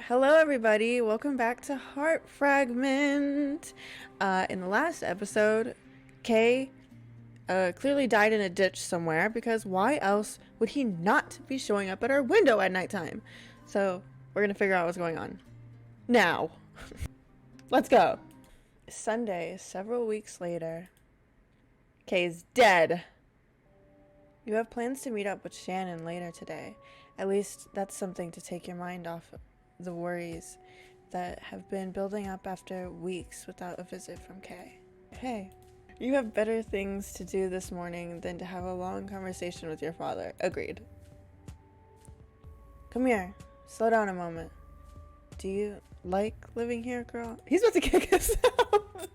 Hello, everybody. Welcome back to Heart Fragment. In the last episode, Kay clearly died in a ditch somewhere because why else would he not be showing up at our window at nighttime? So, we're going to figure out what's going on. Now, let's go. Sunday, several weeks later. Kay's dead. You have plans to meet up with Shannon later today. At least that's something to take your mind off the worries that have been building up after weeks without a visit from Kay. Hey, you have better things to do this morning than to have a long conversation with your father. Agreed. Come here. Slow down a moment. Do you like living here, girl? He's about to kick us out.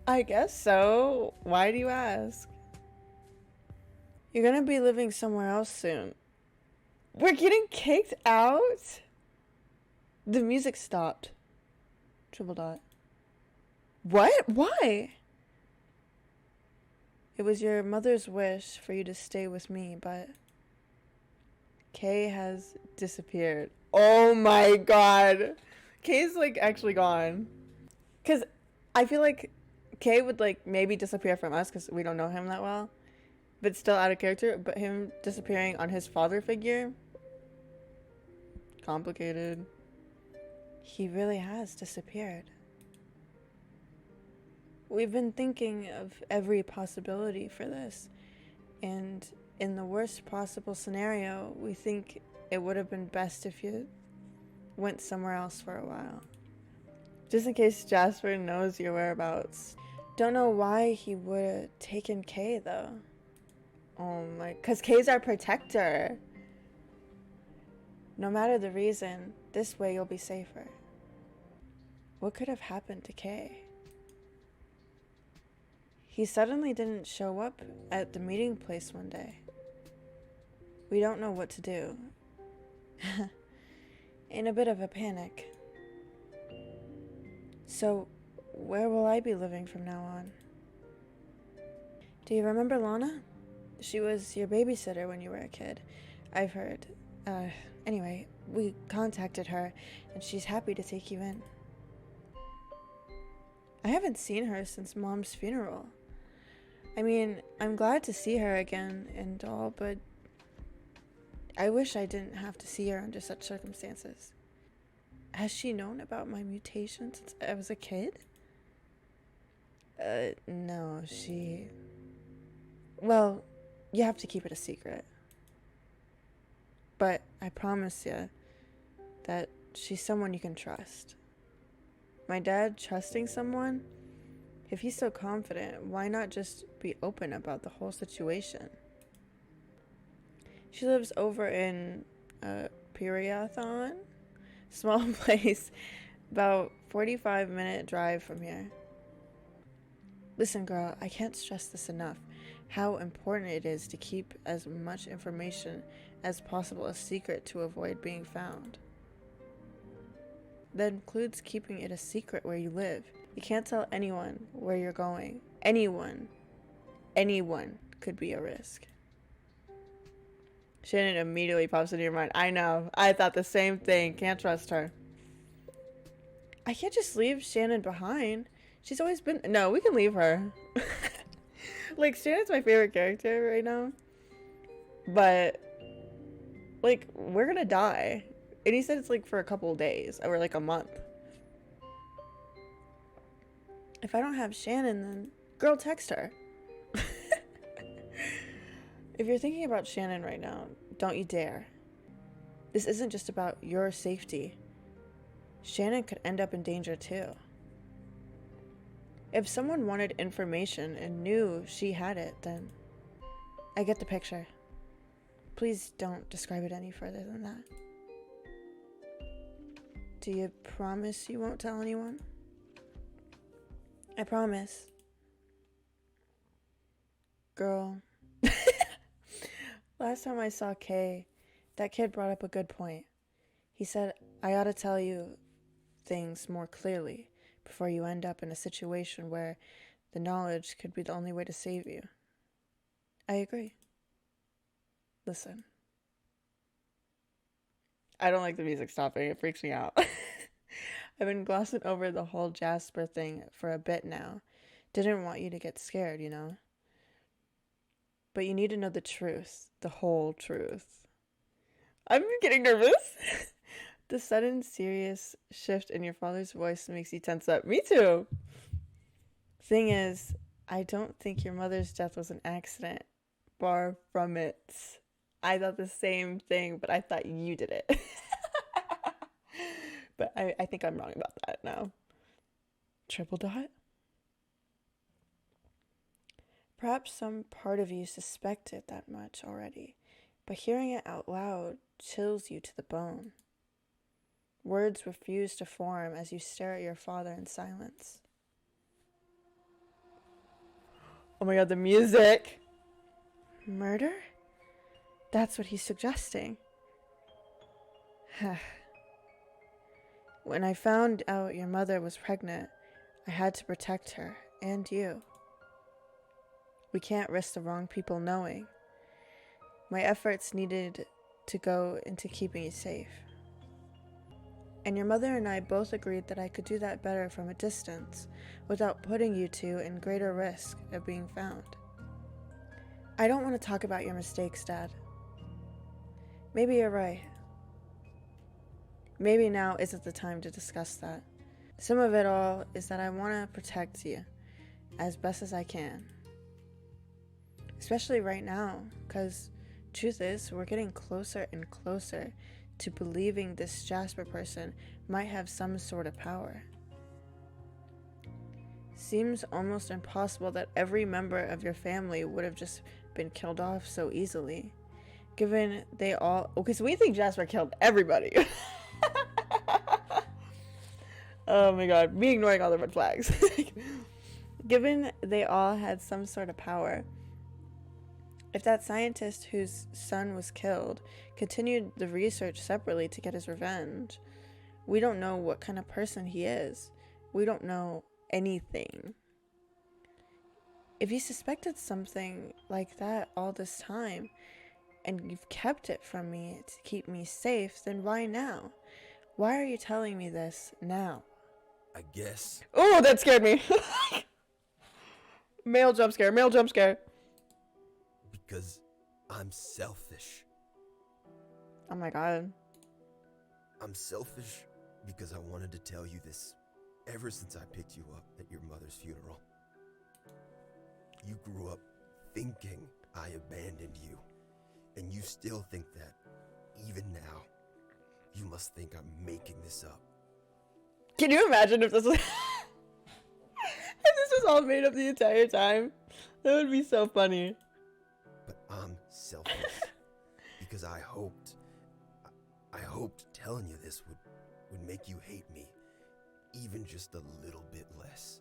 I guess so. Why do you ask? You're gonna be living somewhere else soon. We're getting kicked out? The music stopped. Triple dot. What? Why? It was your mother's wish for you to stay with me, but Kay has disappeared. Oh my god. Kay's like actually gone. Cause I feel like Kay would like maybe disappear from us because we don't know him that well. But still out of character. But him disappearing on his father figure. Complicated. He really has disappeared. We've been thinking of every possibility for this. And in the worst possible scenario, we think it would have been best if you went somewhere else for a while. Just in case Jasper knows your whereabouts. Don't know why he would have taken Kay though. Oh my, cause Kay's our protector. No matter the reason, this way you'll be safer. What could have happened to Kay? He suddenly didn't show up at the meeting place one day. We don't know what to do. In a bit of a panic. So, where will I be living from now on? Do you remember Lana? She was your babysitter when you were a kid. I've heard. Anyway, we contacted her, and she's happy to take you in. I haven't seen her since Mom's funeral. I mean, I'm glad to see her again and all, but I wish I didn't have to see her under such circumstances. Has she known about my mutation since I was a kid? No, she... Well, you have to keep it a secret. But I promise you that she's someone you can trust. My dad trusting someone? If he's so confident, why not just be open about the whole situation? She lives over in Piriathon, small place, about 45-minute drive from here. Listen, girl, I can't stress this enough. How important it is to keep as much information as possible a secret to avoid being found. That includes keeping it a secret where you live. You can't tell anyone where you're going. Anyone could be a risk. Shannon immediately pops into your mind. I know. I thought the same thing. Can't trust her. I can't just leave Shannon behind. She's always been... No, we can leave her. Like, Shannon's my favorite character right now. But, like, we're gonna die. And he said it's, like, for a couple of days. Or, like, a month. If I don't have Shannon, then... Girl, text her. If you're thinking about Shannon right now, don't you dare. This isn't just about your safety. Shannon could end up in danger, too. If someone wanted information and knew she had it, then I get the picture. Please don't describe it any further than that. Do you promise you won't tell anyone? I promise. Girl. Last time I saw Kay, that kid brought up a good point. He said I ought to tell you things more clearly before you end up in a situation where the knowledge could be the only way to save you. I agree. Listen. I don't like the music stopping. It freaks me out. I've been glossing over the whole Jasper thing for a bit now. Didn't want you to get scared, you know? But you need to know the truth. The whole truth. I'm getting nervous. The sudden serious shift in your father's voice makes you tense up. Me too. Thing is, I don't think your mother's death was an accident. Far from it. I thought the same thing, but I thought you did it. But I think I'm wrong about that now. Triple dot? Perhaps some part of you suspected that much already, but hearing it out loud chills you to the bone. Words refuse to form as you stare at your father in silence. Oh my god, the music! Murder? That's what he's suggesting. When I found out your mother was pregnant, I had to protect her and you. We can't risk the wrong people knowing. My efforts needed to go into keeping you safe. And your mother and I both agreed that I could do that better from a distance, without putting you two in greater risk of being found. I don't want to talk about your mistakes, Dad. Maybe you're right. Maybe now isn't the time to discuss that. Some of it all is that I want to protect you as best as I can. Especially right now, because truth is, we're getting closer and closer to believing this Jasper person might have some sort of power. Seems almost impossible that every member of your family would have just been killed off so easily. Given they all... Okay, so we think Jasper killed everybody. Oh my god, me ignoring all the red flags. Given they all had some sort of power, if that scientist whose son was killed continued the research separately to get his revenge, we don't know what kind of person he is. We don't know anything. If you suspected something like that all this time, and you've kept it from me to keep me safe, then why now? Why are you telling me this now? I guess. Oh, that scared me. Male jump scare, male jump scare. Because I'm selfish. Oh my god. I'm selfish because I wanted to tell you this ever since I picked you up at your mother's funeral. You grew up thinking I abandoned you, and you still think that, even now. You must think I'm making this up. Can you imagine if this was... if this was all made up the entire time? That would be so funny. But I'm selfish because I hoped telling you this would make you hate me even just a little bit less.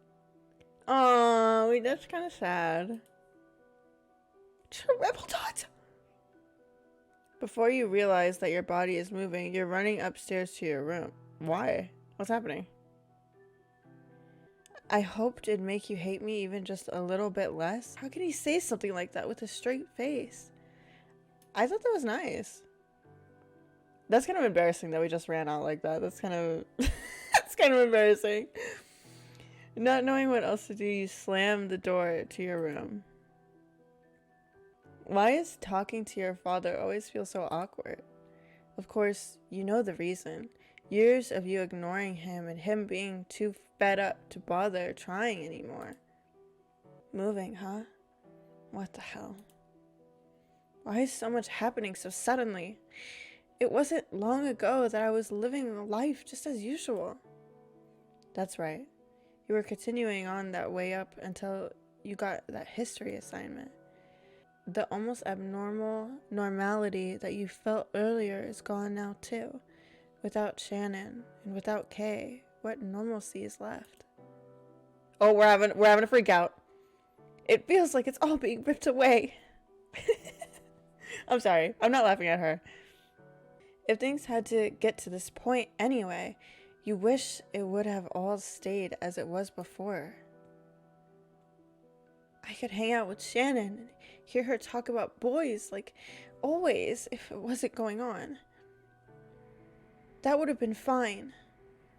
Oh, wait, that's kind of sad. Rebel Dot! Before you realize that your body is moving, you're running upstairs to your room. Why? What's happening? I hoped it'd make you hate me even just a little bit less. How can he say something like that with a straight face? I thought that was nice. That's kind of embarrassing that we just ran out like that. That's kind of... that's kind of embarrassing. Not knowing what else to do, you slam the door to your room. Why is talking to your father always feel so awkward? Of course, you know the reason. Years of you ignoring him and him being too fed up to bother trying anymore. Moving, huh? What the hell? Why is so much happening so suddenly? It wasn't long ago that I was living life just as usual. That's right. You were continuing on that way up until you got that history assignment. The almost abnormal normality that you felt earlier is gone now too. Without Shannon and without Kay, what normalcy is left? Oh, we're having a freak out. It feels like it's all being ripped away. I'm sorry. I'm not laughing at her. If things had to get to this point anyway, you wish it would have all stayed as it was before. I could hang out with Shannon and hear her talk about boys like always if it wasn't going on. That would have been fine.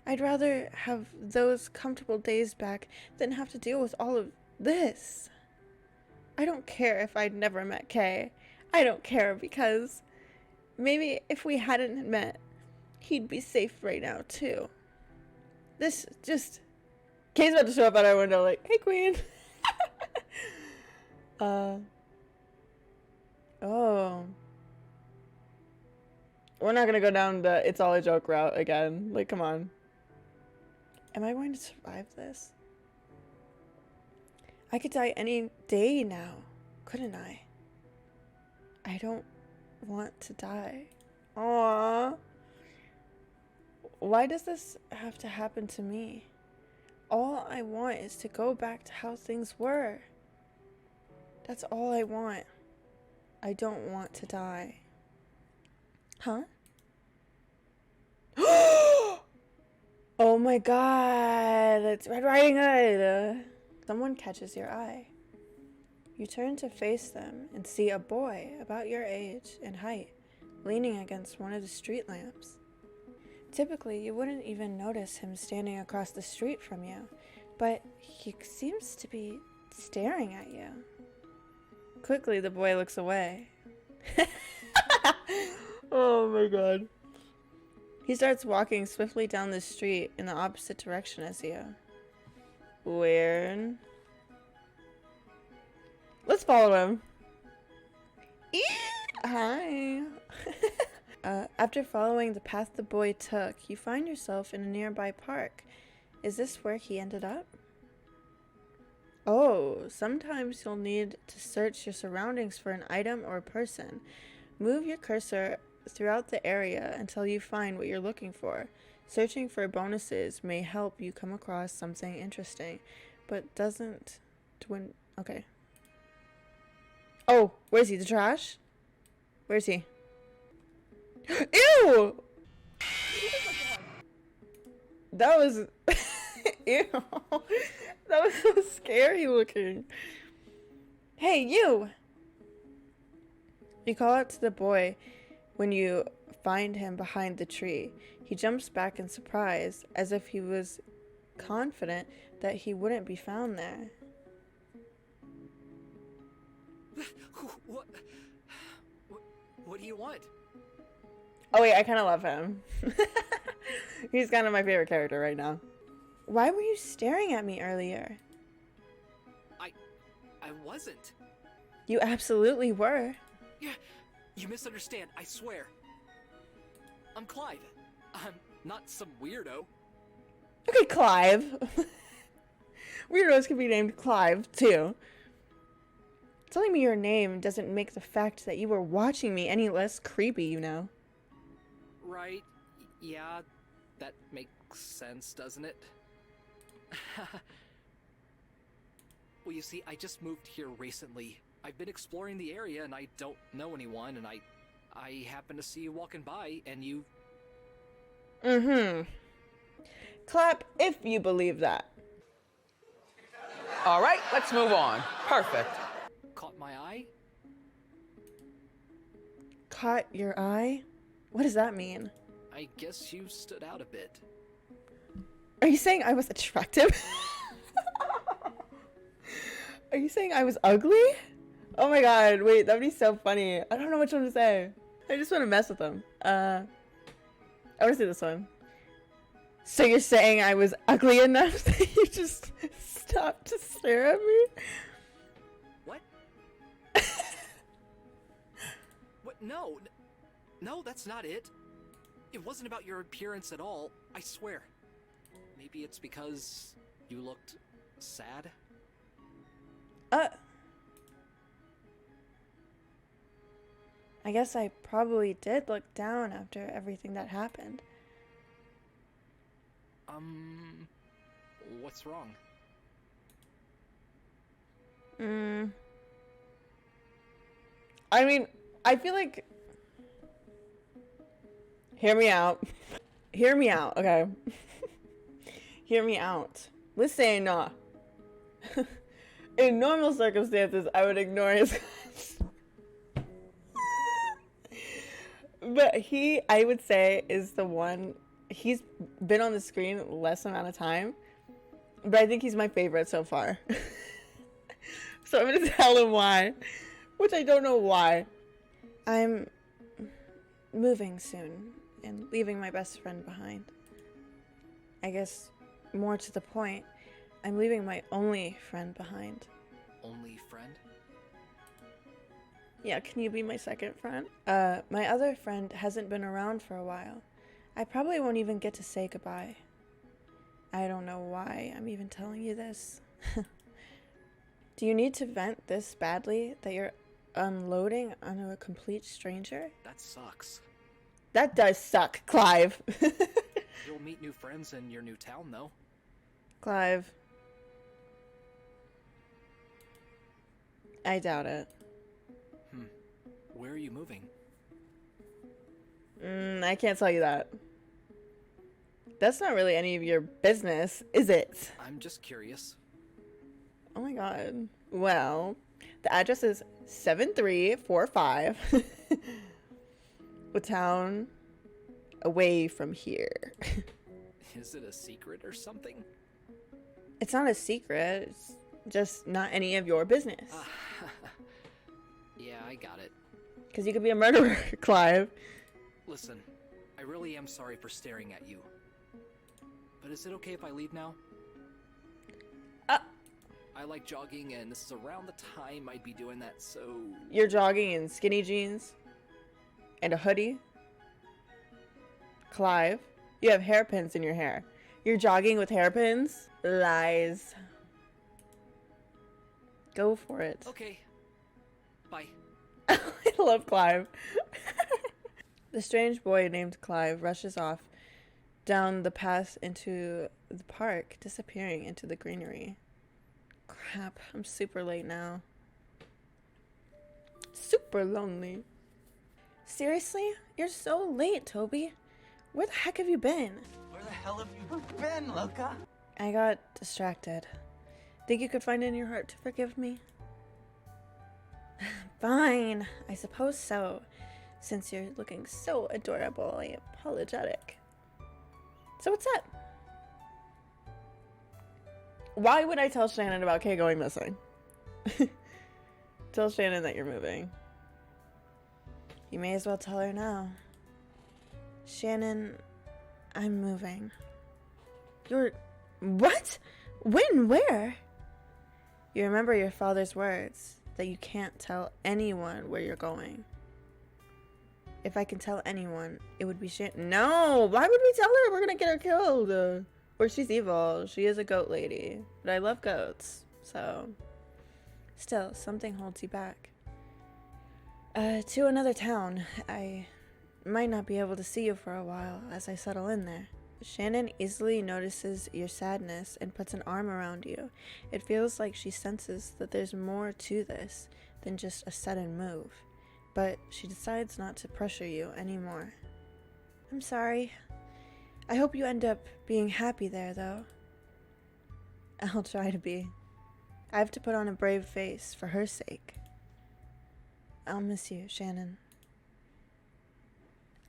I'd rather have those comfortable days back than have to deal with all of this. I don't care if I'd never met Kay. I don't care because maybe if we hadn't met, he'd be safe right now too. This just... Kay's about to show up at our window like, hey queen. Oh. We're not gonna go down the it's all a joke route again. Like, come on. Am I going to survive this? I could die any day now, couldn't I? I don't want to die. Aww. Why does this have to happen to me? All I want is to go back to how things were. That's all I want. I don't want to die. Huh? Oh my god, it's Red Riding Hood. Someone catches your eye. You turn to face them and see a boy about your age and height leaning against one of the street lamps. Typically, you wouldn't even notice him standing across the street from you, but he seems to be staring at you. Quickly, the boy looks away. Oh my god. He starts walking swiftly down the street in the opposite direction as you. Weird. Let's follow him. Hi. After following the path the boy took, you find yourself in a nearby park. Is this where he ended up? Oh, sometimes you'll need to search your surroundings for an item or person. Move your cursor throughout the area until you find what you're looking for. Searching for bonuses may help you come across something interesting, but doesn't okay. Oh, where's he? The trash? Where's he? Ew! That was... Ew. That was so scary looking. Hey, you! You call out to the boy when you find him behind the tree. He jumps back in surprise, as if he was confident that he wouldn't be found there. What do you want? Oh wait, I kind of love him. He's kind of my favorite character right now. Why were you staring at me earlier? I wasn't. You absolutely were. Yeah, you misunderstand, I swear. I'm Clive. I'm not some weirdo. Okay, Clive. Weirdos can be named Clive, too. Telling me your name doesn't make the fact that you were watching me any less creepy, you know. Right, yeah, that makes sense, doesn't it? Well, you see, I just moved here recently. I've been exploring the area and I don't know anyone, and I happened to see you walking by and you... Mm-hmm. Clap if you believe that. All right, let's move on. Perfect. Caught my eye? Caught your eye? What does that mean? I guess you stood out a bit. Are you saying I was attractive? Are you saying I was ugly? Oh my god, wait, that'd be so funny. I don't know which one to say. I just want to mess with them. I want to say this one. So you're saying I was ugly enough that you just stopped to stare at me? What? What? No. No, that's not it. It wasn't about your appearance at all, I swear. Maybe it's because you looked sad? I guess I probably did look down after everything that happened. What's wrong? I mean, I feel like... Hear me out. Hear me out, okay? Hear me out. Listen, in normal circumstances, I would ignore his But he, I would say, is the one. He's been on the screen less amount of time, but I think he's my favorite so far. So I'm gonna tell him why, which I don't know why. I'm moving soon and leaving my best friend behind. I guess more to the point, I'm leaving my only friend behind. Only friend? Yeah, can you be my second friend? My other friend hasn't been around for a while. I probably won't even get to say goodbye. I don't know why I'm even telling you this. Do you need to vent this badly that you're unloading on a complete stranger? That sucks. That does suck, Clive. You'll meet new friends in your new town, though. Clive. I doubt it. Where are you moving? I can't tell you that. That's not really any of your business, is it? I'm just curious. Oh my god. Well, the address is 7345. A town away from here. Is it a secret or something? It's not a secret. It's just not any of your business. Yeah, I got it. Because you could be a murderer, Clive. Listen, I really am sorry for staring at you. But is it okay if I leave now? I like jogging, and this is around the time I'd be doing that, so... You're jogging in skinny jeans and a hoodie. Clive, you have hairpins in your hair. You're jogging with hairpins? Lies. Go for it. Okay. Bye. I love Clive. The strange boy named Clive rushes off down the path into the park, disappearing into the greenery. Crap, I'm super late now. Super lonely. Seriously? You're so late, Toby. Where the heck have you been? Where the hell have you been, Luca? I got distracted. Think you could find it in your heart to forgive me? Fine, I suppose so. Since you're looking so adorably apologetic. So what's up? Why would I tell Shannon about Kay going missing? Tell Shannon that you're moving. You may as well tell her now. Shannon, I'm moving. You're... What? When? Where? You remember your father's words, that you can't tell anyone where you're going. If I can tell anyone, it would be Shannon. No! Why would we tell her? We're gonna get her killed. Or she's evil. She is a goat lady. But I love goats. So... Still, something holds you back. To another town. I might not be able to see you for a while as I settle in there. Shannon easily notices your sadness and puts an arm around you. It feels like she senses that there's more to this than just a sudden move. But she decides not to pressure you anymore. I'm sorry. I hope you end up being happy there, though. I'll try to be. I have to put on a brave face for her sake. I'll miss you, Shannon.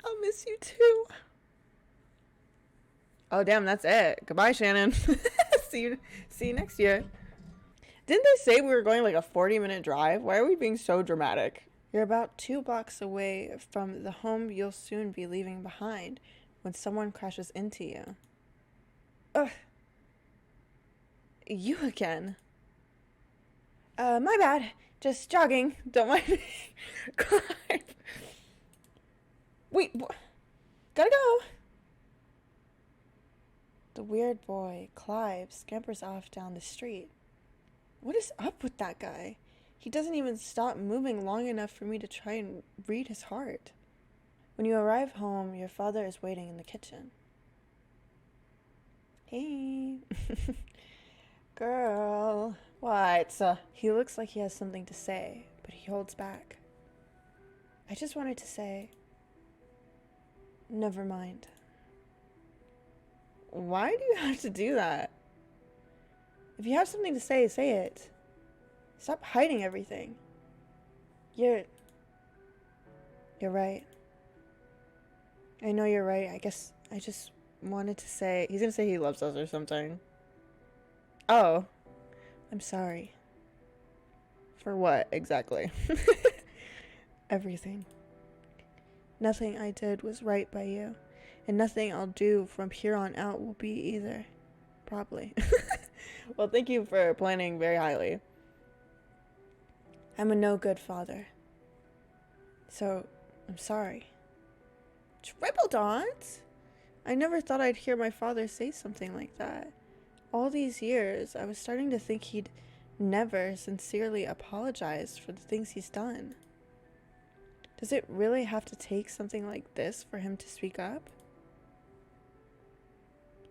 I'll miss you too. Oh, damn, that's it. Goodbye, Shannon. See you next year. Didn't they say we were going like a 40-minute drive? Why are we being so dramatic? You're about 2 blocks away from the home you'll soon be leaving behind when someone crashes into you. Ugh. You again. My bad. Just jogging. Don't mind me. Clive. Wait, gotta go. The weird boy, Clive, scampers off down the street. What is up with that guy? He doesn't even stop moving long enough for me to try and read his heart. When you arrive home, your father is waiting in the kitchen. Hey. Girl. What? He looks like he has something to say, but he holds back. I just wanted to say, never mind. Why do you have to do that? If you have something to say, say it. Stop hiding everything. You're right. I know you're right. I guess I just wanted to say... He's gonna say he loves us or something. Oh. I'm sorry. For what, exactly? Everything. Nothing I did was right by you. And nothing I'll do from here on out will be either. Probably. Well, thank you for planning very highly. I'm a no good father. So, I'm sorry. Triple Dawns? I never thought I'd hear my father say something like that. All these years, I was starting to think he'd never sincerely apologized for the things he's done. Does it really have to take something like this for him to speak up?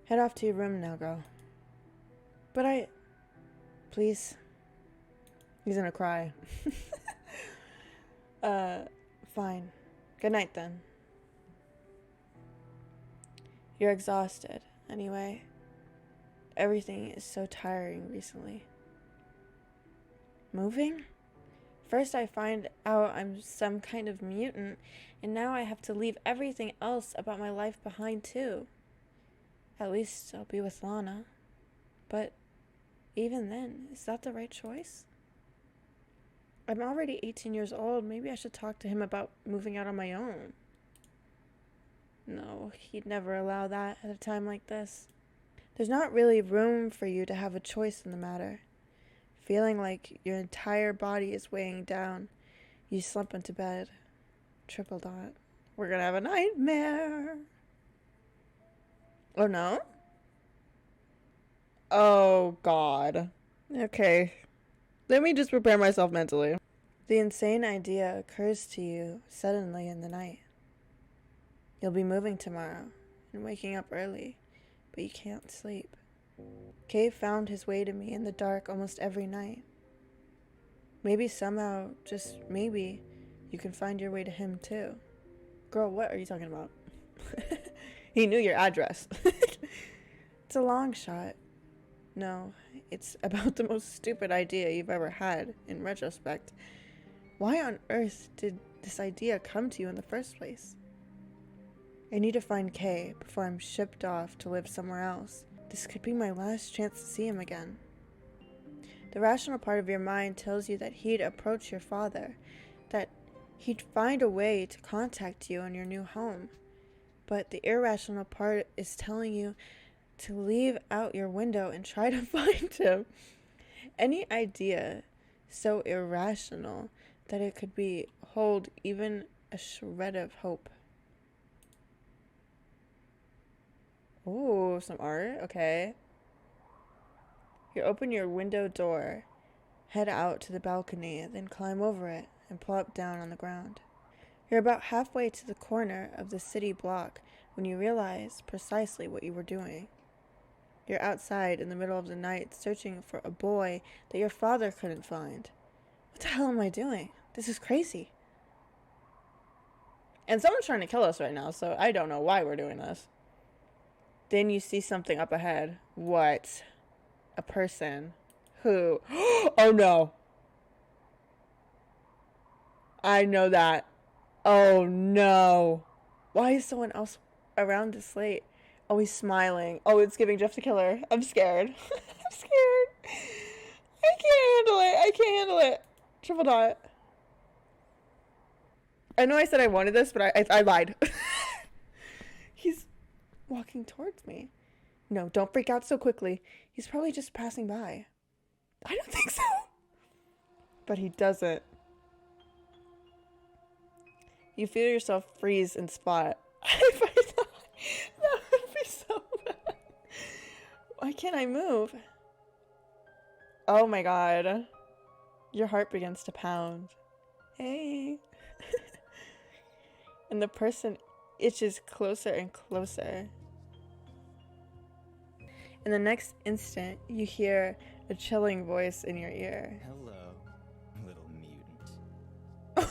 Head off to your room now, girl. But please. He's gonna cry. Fine. Good night then. You're exhausted, anyway. Everything is so tiring recently. Moving? First I find out I'm some kind of mutant, and now I have to leave everything else about my life behind too. At least I'll be with Lana. But even then, is that the right choice? I'm already 18 years old. Maybe I should talk to him about moving out on my own. No, he'd never allow that at a time like this. There's not really room for you to have a choice in the matter. Feeling like your entire body is weighing down, you slump into bed. Triple dot. We're gonna have a nightmare. Oh no? Oh God. Okay. Let me just prepare myself mentally. The insane idea occurs to you suddenly in the night. You'll be moving tomorrow and waking up early, but you can't sleep. Kay found his way to me in the dark almost every night. Maybe somehow, just maybe, you can find your way to him too. Girl, what are you talking about? He knew your address. It's a long shot. No, it's about the most stupid idea you've ever had, in retrospect. Why on earth did this idea come to you in the first place? I need to find Kay before I'm shipped off to live somewhere else. This could be my last chance to see him again. The rational part of your mind tells you that he'd approach your father, that he'd find a way to contact you in your new home. But the irrational part is telling you to leave out your window and try to find him. Any idea so irrational that it could hold even a shred of hope. Ooh, some art? Okay. You open your window door, head out to the balcony, then climb over it and plop down on the ground. You're about halfway to the corner of the city block when you realize precisely what you were doing. You're outside in the middle of the night searching for a boy that your father couldn't find. What the hell am I doing? This is crazy. And someone's trying to kill us right now, so I don't know why we're doing this. Then you see something up ahead. What? A person. Who? Oh no. I know that. Oh no. Why is someone else around this late? Oh, he's smiling. Oh, it's giving Jeff the Killer. I'm scared. I'm scared. I can't handle it. I can't handle it. Triple dot. I know I said I wanted this, but I lied. He's walking towards me. No, don't freak out so quickly. He's probably just passing by. I don't think so. But he doesn't. You feel yourself freeze and spot. If I die, that would be so bad. Why can't I move? Oh my god. Your heart begins to pound. Hey. And the person itches closer and closer. In the next instant, you hear a chilling voice in your ear. Hello, little mutant.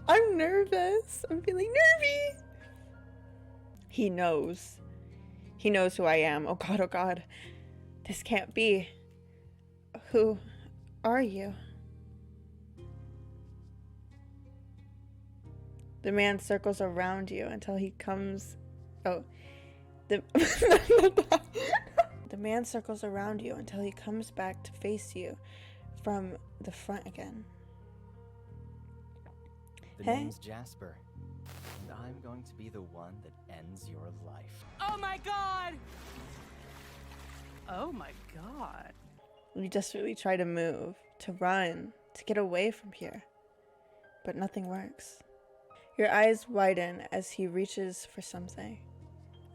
I'm nervous. I'm feeling nervy. He knows. He knows who I am. Oh god, oh god. This can't be. Who are you? The man circles around you until he comes... Oh. The man circles around you until he comes back to face you from the front again. The Hey? name's Jasper, and I'm going to be the one that ends your life. Oh my god! Oh my god. You desperately try to move, to run, to get away from here. But nothing works. Your eyes widen as he reaches for something.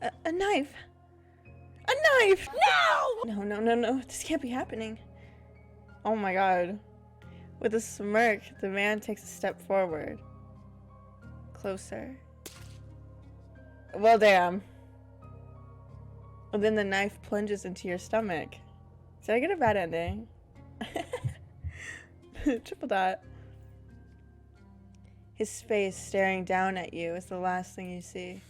A knife! A knife! No! No. This can't be happening. Oh my god. With a smirk, the man takes a step forward. Closer. Well, damn. And then the knife plunges into your stomach. Did I get a bad ending? Triple dot. His face staring down at you is the last thing you see.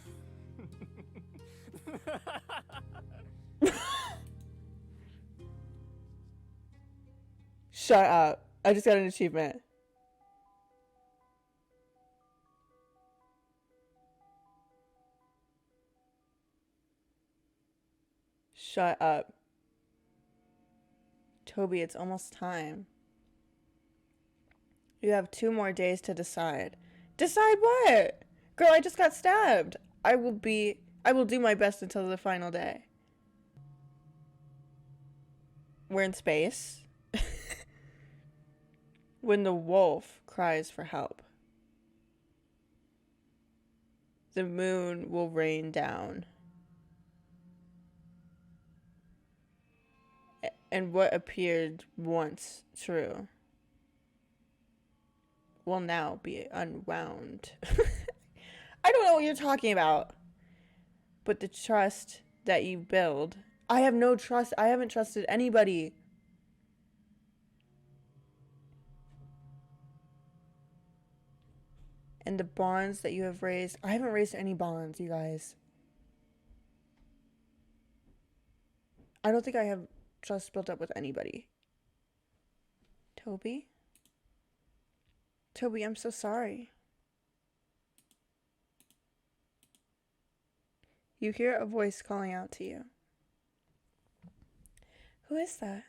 Shut up. I just got an achievement. Shut up. Toby, it's almost time. You have 2 more days to decide. Decide what? Girl, I just got stabbed. I will do my best until the final day. We're in space. When the wolf cries for help, the moon will rain down. And what appeared once true will now be unwound. I don't know what you're talking about. But the trust that you build, I have no trust. I haven't trusted anybody. And the bonds that you have raised, I haven't raised any bonds, you guys. I don't think I have trust built up with anybody. Toby? Toby, I'm so sorry. You hear a voice calling out to you. Who is that?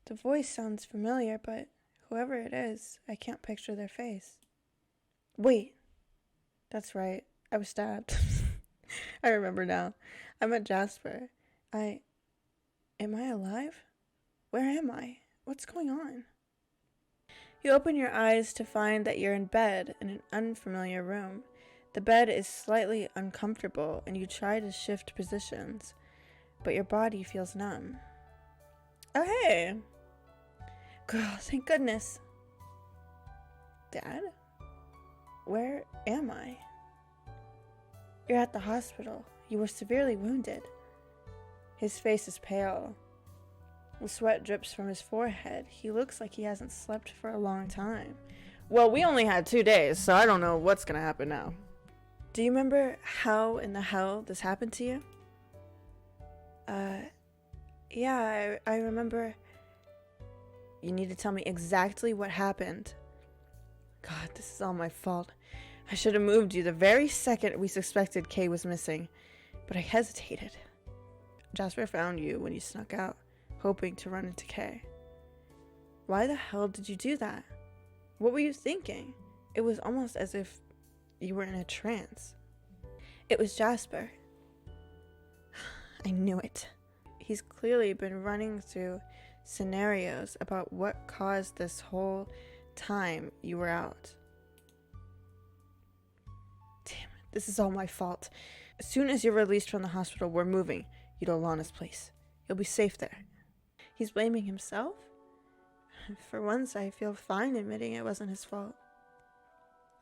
The voice sounds familiar, but whoever it is, I can't picture their face. Wait. That's right. I was stabbed. I remember now. I'm at Jasper. Am I alive? Where am I? What's going on? You open your eyes to find that you're in bed in an unfamiliar room. The bed is slightly uncomfortable and you try to shift positions, but your body feels numb. Oh, hey. Girl, thank goodness. Dad? Where am I? You're at the hospital. You were severely wounded. His face is pale. The sweat drips from his forehead. He looks like he hasn't slept for a long time. Well, we only had 2 days, so I don't know what's gonna happen now. Do you remember how in the hell this happened to you? Yeah, I remember. You need to tell me exactly what happened. God, this is all my fault. I should have moved you the very second we suspected Kay was missing, but I hesitated. Jasper found you when you snuck out, hoping to run into Kay. Why the hell did you do that? What were you thinking? It was almost as if you were in a trance. It was Jasper. I knew it. He's clearly been running through scenarios about what caused this whole time you were out. Damn it, this is all my fault. As soon as you're released from the hospital, we're moving you to Alana's place. You'll be safe there. He's blaming himself? For once, I feel fine admitting it wasn't his fault.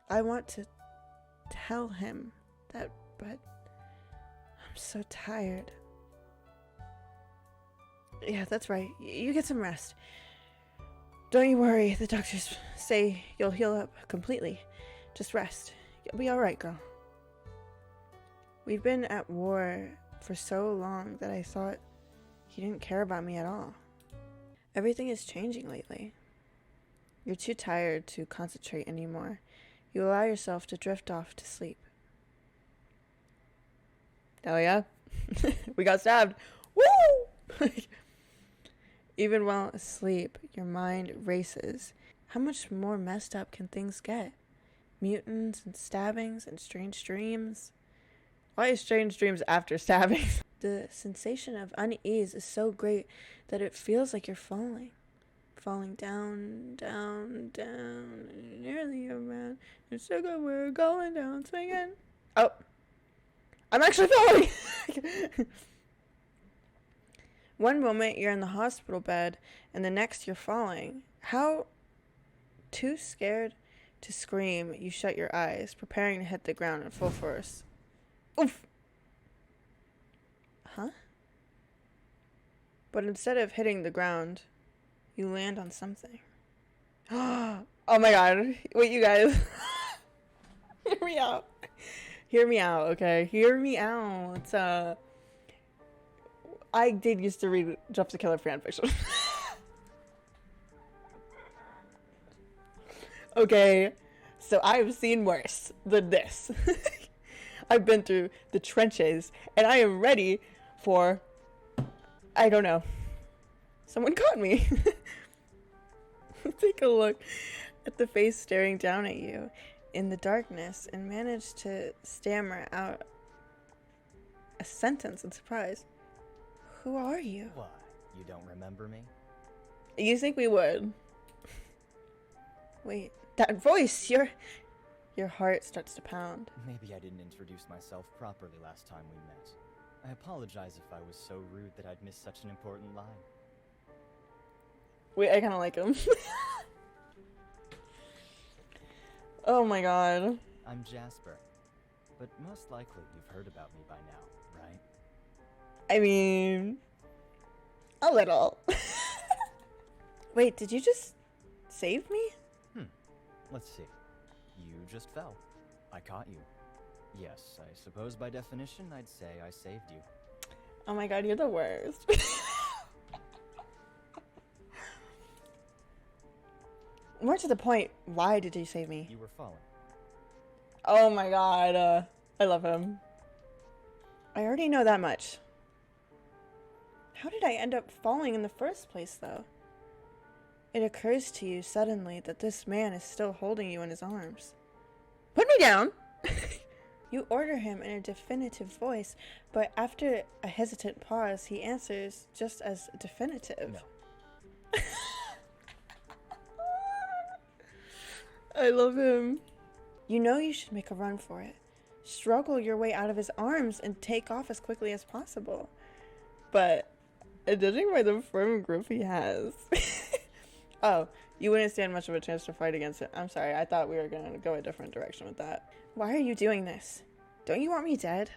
I want to tell him that, but I'm so tired. Yeah, that's right. You get some rest. Don't you worry. The doctors say you'll heal up completely. Just rest. You'll be alright, girl. We've been at war for so long that I thought you didn't care about me at all. Everything is changing lately. You're too tired to concentrate anymore, You allow yourself to drift off to sleep. Hell yeah. We got stabbed. Woo! Even while asleep, your mind races. How much more messed up can things get? Mutants and stabbings and strange dreams. Why is strange dreams after stabbings? The sensation of unease is so great that it feels like you're falling. Falling down, down, down. Nearly a man. And so good, we're going down swinging. Oh. I'm actually falling! One moment you're in the hospital bed, and the next you're falling. How? Too scared to scream, you shut your eyes, preparing to hit the ground in full force. Oof! Huh? But instead of hitting the ground, you land on something. Oh my god. Wait, you guys. Hear me out. Hear me out, okay? Hear me out. I did used to read Jeff the Killer fanfiction. Okay, so I've seen worse than this. I've been through the trenches, and I am ready for, I don't know, someone caught me. Take a look at the face staring down at you in the darkness and manage to stammer out a sentence in surprise. Who are you? Why? You don't remember me? You think we would? Wait, that voice, your heart starts to pound. Maybe I didn't introduce myself properly last time we met. I apologize if I was so rude that I'd missed such an important line. Wait, I kind of like him. Oh my god. I'm Jasper, but most likely you've heard about me by now, right? I mean, a little. Wait, did you just save me? Let's see. You just fell. I caught you. Yes, I suppose by definition I'd say I saved you. Oh my god, you're the worst. More to the point, why did you save me? You were falling. Oh my god, I love him. I already know that much. How did I end up falling in the first place, though? It occurs to you suddenly that this man is still holding you in his arms. Put me down! You order him in a definitive voice, but after a hesitant pause, he answers just as definitive. No. I love him. You know you should make a run for it. Struggle your way out of his arms and take off as quickly as possible. But, judging by the firm grip he has... Oh, you wouldn't stand much of a chance to fight against it. I'm sorry, I thought we were going to go a different direction with that. Why are you doing this? Don't you want me dead?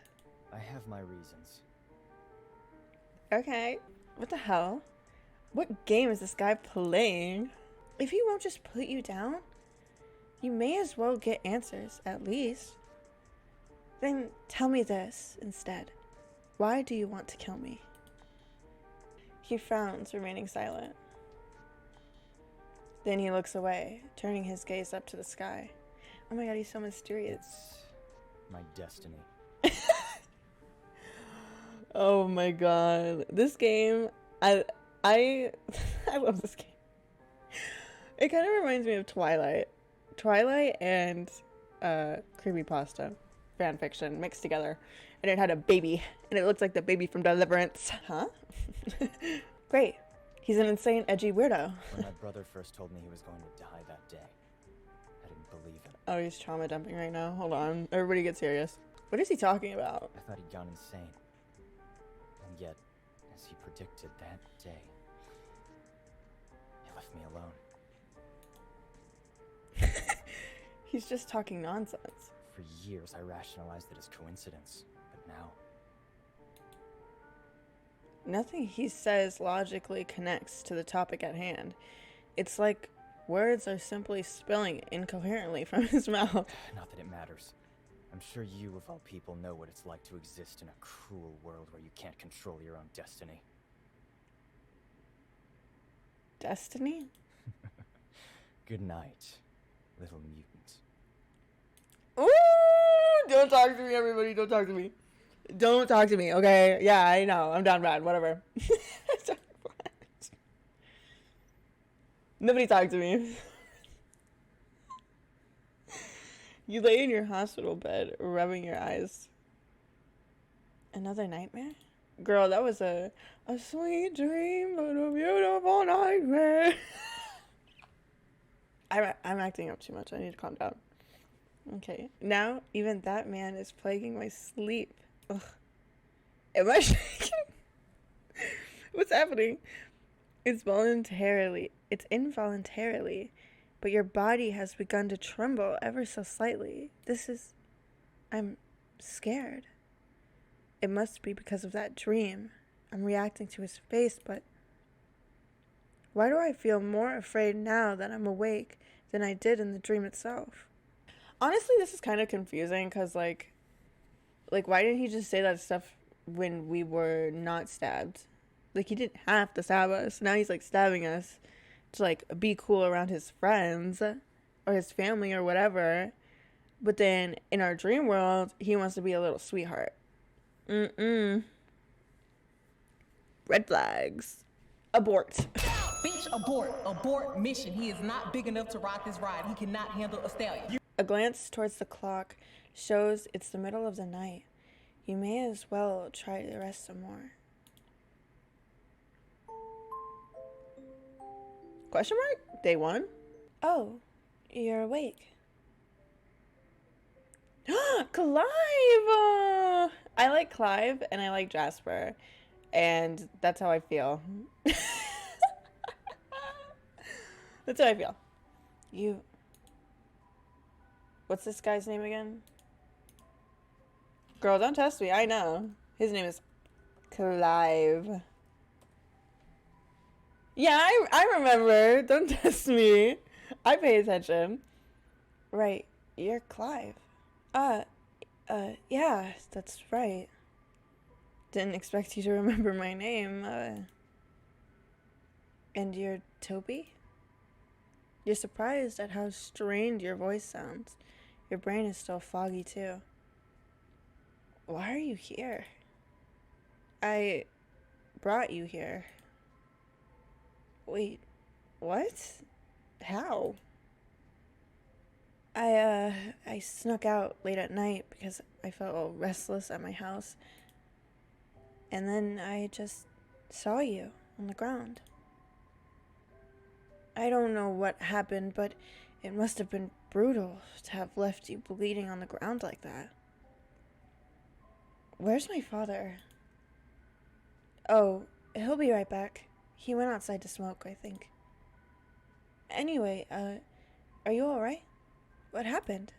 I have my reasons. Okay. What the hell? What game is this guy playing? If he won't just put you down, you may as well get answers, at least. Then tell me this instead. Why do you want to kill me? He frowns, remaining silent. Then he looks away, turning his gaze up to the sky. Oh my god, he's so mysterious. It's my destiny. Oh my god. This game, I I love this game. It kind of reminds me of Twilight. Twilight and creepypasta fanfiction mixed together. And it had a baby. And it looked like the baby from Deliverance. Huh? Great. He's an insane, edgy weirdo. When my brother first told me he was going to die that day, I didn't believe it. Oh, he's trauma dumping right now. Hold on. Everybody get serious. What is he talking about? I thought he'd gone insane. And yet, as he predicted that day, he left me alone. He's just talking nonsense. For years, I rationalized it as coincidence, but now... Nothing he says logically connects to the topic at hand. It's like words are simply spilling incoherently from his mouth. Not that it matters. I'm sure you, of all people, know what it's like to exist in a cruel world where you can't control your own destiny. Destiny? Good night, little mutant. Don't talk to me, everybody. Don't talk to me. Don't talk to me, okay? Yeah, I know. I'm down bad. Whatever. Nobody talk to me. You lay in your hospital bed, rubbing your eyes. Another nightmare? Girl, that was a sweet dream, but a beautiful nightmare. I'm acting up too much. I need to calm down. Okay. Now, even that man is plaguing my sleep. Ugh. Am I shaking? What's happening? It's involuntarily, but your body has begun to tremble ever so slightly. I'm scared. It must be because of that dream. I'm reacting to his face, but why do I feel more afraid now that I'm awake than I did in the dream itself? Honestly, this is kind of confusing because, like, why didn't he just say that stuff when we were not stabbed? Like, he didn't have to stab us. Now he's, like, stabbing us to, like, be cool around his friends or his family or whatever. But then in our dream world, he wants to be a little sweetheart. Red flags. Abort. Bitch, abort. Abort mission. He is not big enough to ride this ride. He cannot handle a stallion. A glance towards the clock shows it's the middle of the night. You may as well try to rest some more. Question mark? Day 1? Oh, you're awake. Clive! I like Clive and I like Jasper. And that's how I feel. That's how I feel. What's this guy's name again? Girl, don't test me. I know. His name is Clive. Yeah, I remember. Don't test me. I pay attention. Right. You're Clive. Yeah, that's right. Didn't expect you to remember my name. And you're Toby? You're surprised at how strained your voice sounds. Your brain is still foggy, too. Why are you here? I brought you here. Wait, what? How? I snuck out late at night because I felt all restless at my house. And then I just saw you on the ground. I don't know what happened, but it must have been brutal to have left you bleeding on the ground like that. Where's my father? Oh, he'll be right back. He went outside to smoke, I think. Anyway, are you alright? What happened?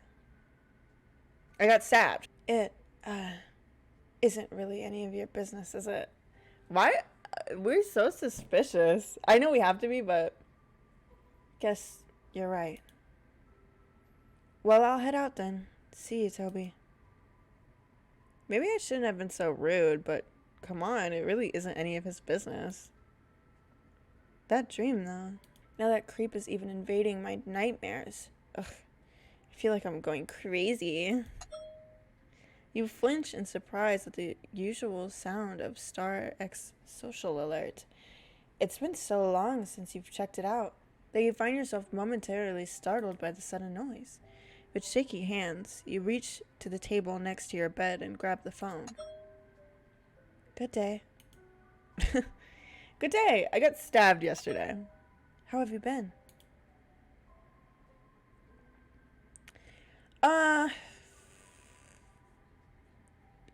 I got stabbed. It, isn't really any of your business, is it? Why? We're so suspicious. I know we have to be, but guess you're right. Well, I'll head out then. See you, Toby. Maybe I shouldn't have been so rude, but come on, it really isn't any of his business. That dream, though. Now that creep is even invading my nightmares. Ugh. I feel like I'm going crazy. You flinch in surprise at the usual sound of Star X social alert. It's been so long since you've checked it out that you find yourself momentarily startled by the sudden noise. With shaky hands, you reach to the table next to your bed and grab the phone. Good day. Good day. I got stabbed yesterday. How have you been?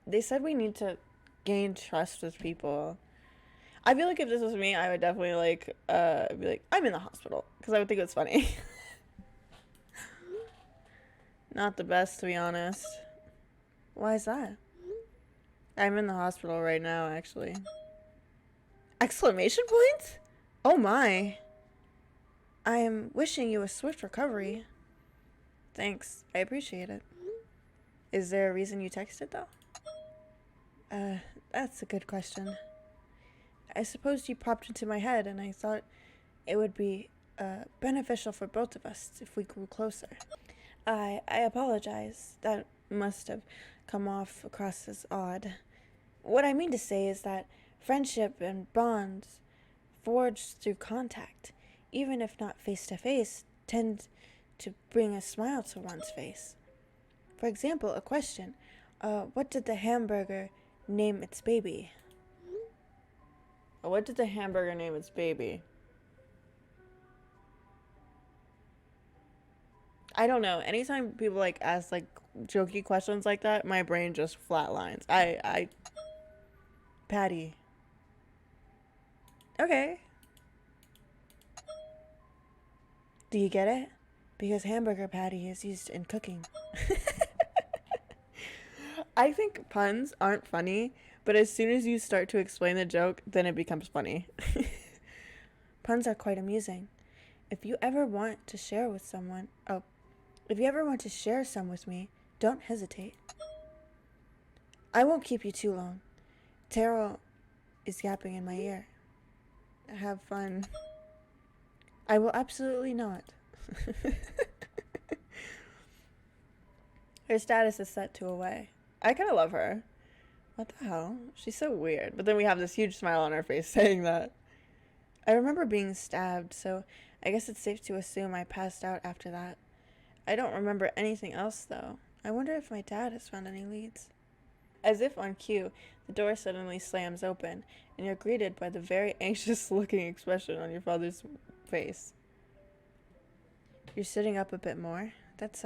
They said we need to gain trust with people. I feel like if this was me, I would definitely be like, I'm in the hospital, because I would think it was funny. Not the best, to be honest. Why is that? I'm in the hospital right now, actually. Exclamation point? Oh my. I am wishing you a swift recovery. Thanks. I appreciate it. Is there a reason you texted, though? That's a good question. I suppose you popped into my head, and I thought it would be, beneficial for both of us if we grew closer. I apologize. That must have come off across as odd. What I mean to say is that friendship and bonds forged through contact, even if not face to face, tend to bring a smile to one's face. For example, a question. What did the hamburger name its baby? What did the hamburger name its baby? I don't know. Anytime people like ask like jokey questions like that, my brain just flatlines. Patty. Okay. Do you get it? Because hamburger patty is used in cooking. I think puns aren't funny, but as soon as you start to explain the joke, then it becomes funny. Puns are quite amusing. If you ever want to share some with me, don't hesitate. I won't keep you too long. Terrell is yapping in my ear. Have fun. I will absolutely not. Her status is set to away. I kind of love her. What the hell? She's so weird. But then we have this huge smile on her face saying that. I remember being stabbed, so I guess it's safe to assume I passed out after that. I don't remember anything else, though. I wonder if my dad has found any leads. As if on cue, the door suddenly slams open, and you're greeted by the very anxious-looking expression on your father's face. You're sitting up a bit more. That's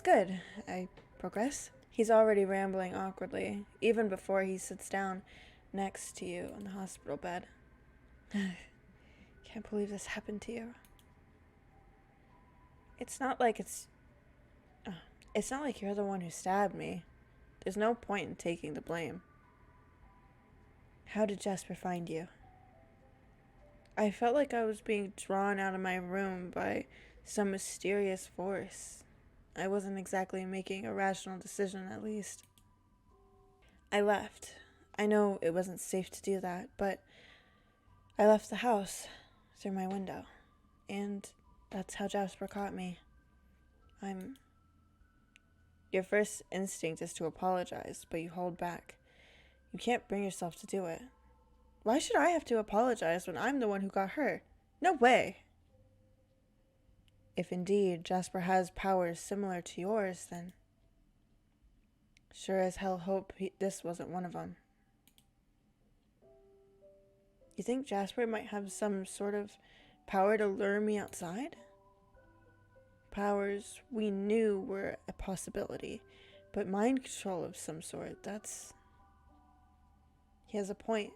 good. I progress. He's already rambling awkwardly, even before he sits down next to you on the hospital bed. Can't believe this happened to you. It's not like you're the one who stabbed me. There's no point in taking the blame. How did Jasper find you? I felt like I was being drawn out of my room by some mysterious force. I wasn't exactly making a rational decision, at least. I left. I know it wasn't safe to do that, but I left the house through my window. And that's how Jasper caught me. Your first instinct is to apologize, but you hold back. You can't bring yourself to do it. Why should I have to apologize when I'm the one who got hurt? No way. If indeed Jasper has powers similar to yours, then sure as hell hope this wasn't one of them. You think Jasper might have some sort of power to lure me outside? Powers we knew were a possibility, but mind control of some sort, He has a point.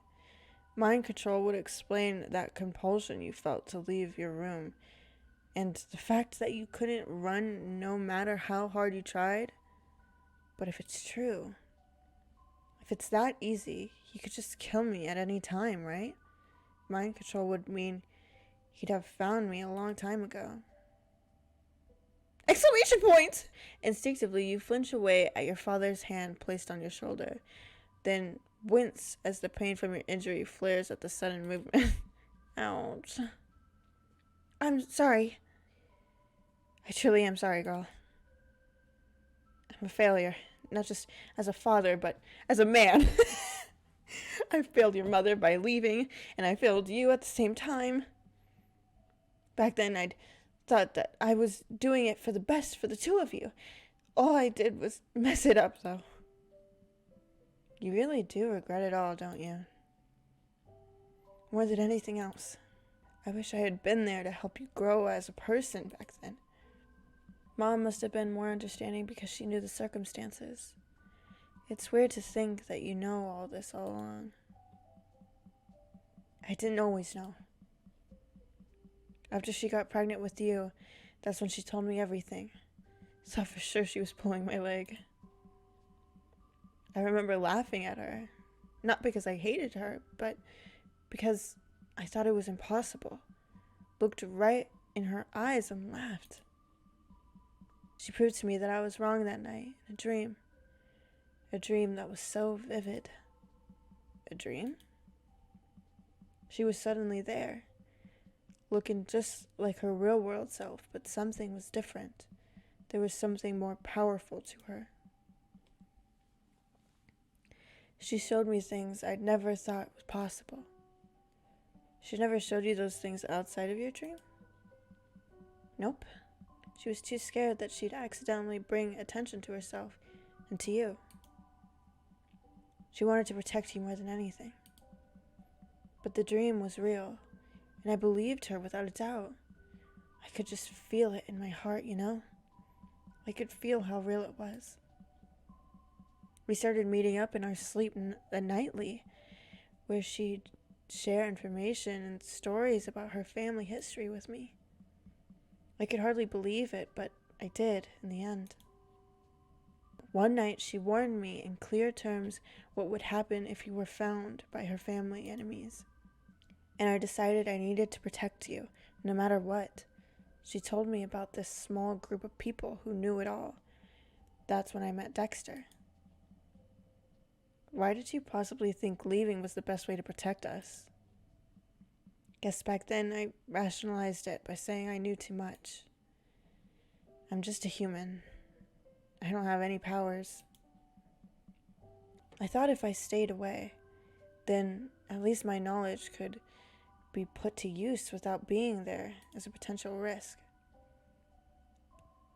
Mind control would explain that compulsion you felt to leave your room, and the fact that you couldn't run no matter how hard you tried. But if it's true, if it's that easy, he could just kill me at any time, right? Mind control would mean he'd have found me a long time ago. Exclamation point! Instinctively, you flinch away at your father's hand placed on your shoulder, then wince as the pain from your injury flares at the sudden movement. Ouch. I'm sorry. I truly am sorry, girl. I'm a failure, not just as a father, but as a man. I failed your mother by leaving, and I failed you at the same time. Back then, I'd thought that I was doing it for the best for the two of you. All I did was mess it up, though. You really do regret it all, don't you? More than anything else. I wish I had been there to help you grow as a person back then. Mom must have been more understanding because she knew the circumstances. It's weird to think that you know all this all along. I didn't always know. After she got pregnant with you, that's when she told me everything. Thought for sure she was pulling my leg. I remember laughing at her. Not because I hated her, but because I thought it was impossible. Looked right in her eyes and laughed. She proved to me that I was wrong that night in a dream. A dream that was so vivid. A dream? She was suddenly there, looking just like her real world self, but something was different. there was something more powerful to her. She showed me things I'd never thought was possible. She never showed you those things outside of your dream? Nope. She was too scared that she'd accidentally bring attention to herself and to you. She wanted to protect you more than anything. But the dream was real, and I believed her without a doubt. I could just feel it in my heart, you know? I could feel how real it was. We started meeting up in our sleep nightly, where she'd share information and stories about her family history with me. I could hardly believe it, but I did in the end. One night she warned me in clear terms what would happen if you were found by her family enemies. And I decided I needed to protect you, no matter what. She told me about this small group of people who knew it all. That's when I met Dexter. Why did you possibly think leaving was the best way to protect us? Guess back then I rationalized it by saying I knew too much. I'm just a human. I don't have any powers. I thought if I stayed away, then at least my knowledge could be put to use without being there as a potential risk.